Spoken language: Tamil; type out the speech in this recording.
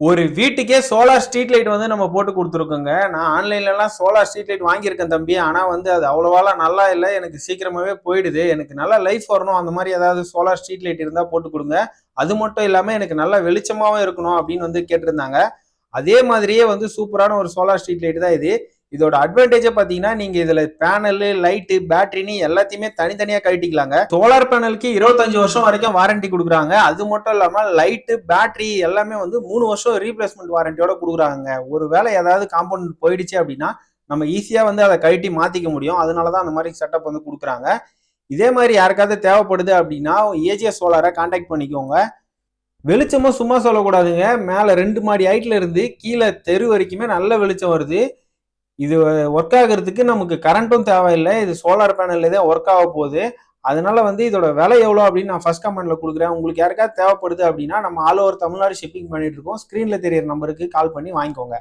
ஒரு வீட்டுக்கே சோலார் ஸ்ட்ரீட் லைட் வந்து நம்ம போட்டு கொடுத்துருக்கோங்க. நான் ஆன்லைன்லலாம் சோலார் ஸ்ட்ரீட் லைட் வாங்கியிருக்கேன் தம்பி. ஆனா வந்து அது அவ்வளவாலாம் நல்லா இல்ல. எனக்கு சீக்கிரமாவே போயிடுது. எனக்கு நல்லா லைஃப் வரணும். அந்த மாரி ஏதாவது சோலார் ஸ்ட்ரீட் லைட் இருந்தா போட்டு குடுங்க. அது மட்டும் இல்லாம எனக்கு நல்லா வெளிச்சமாவும் இருக்கணும் அப்படின்னு வந்து கேட்டிருந்தாங்க. அதே மாதிரியே வந்து சூப்பரான ஒரு சோலார் ஸ்ட்ரீட் லைட் தான் இது. இதோட அட்வான்டேஜ் பாத்தீங்கன்னா நீங்க இதுல பேனல், லைட், பேட்டரின்னு எல்லாத்தையுமே தனித்தனியா கழட்டிக்கலாங்க. சோலார் பேனலுக்கு 25 வருஷம் வரைக்கும் வாரண்டி கொடுக்குறாங்க. அது மட்டும் இல்லாம லைட், பேட்டரி எல்லாமே வந்து 3 வருஷம் ரீப்ளேஸ்மெண்ட் வாரண்டியோட கொடுக்குறாங்க. ஒருவேளை ஏதாவது காம்பவுண்ட் போயிடுச்சு அப்படின்னா நம்ம ஈஸியா வந்து அதை கழட்டி மாத்திக்க முடியும். அதனாலதான் அந்த மாதிரி செட்டப் வந்து கொடுக்குறாங்க. இதே மாதிரி யாருக்காவது தேவைப்படுது அப்படின்னா ஏஜிஎஸ் சோலாரை கான்டாக்ட் பண்ணிக்கோங்க. வெளிச்சமும் சும்மா சொல்லக்கூடாதுங்க. மேல 2 மாடி ஹைட்ல இருந்து கீழே தெரு வரைக்குமே நல்ல வெளிச்சம் வருது. இது ஒர்க் ஆகுறதுக்கு நமக்கு கரண்ட்டும் தேவையில்லை. இது சோலார் பேனல்ல தான் ஒர்க் ஆக போகுது. அதனால வந்து இதோட விலை எவ்வளோ அப்படின்னு நான் ஃபர்ஸ்ட் கமெண்ட்ல கொடுக்குறேன். உங்களுக்கு யாருக்காவது தேவைப்படுது அப்படின்னா நம்ம ஆல் ஓவர் தமிழ்நாடு ஷிப்பிங் பண்ணிட்டு இருக்கோம். ஸ்கிரீன்ல தெரியற நம்பருக்கு கால் பண்ணி வாங்கிக்கோங்க.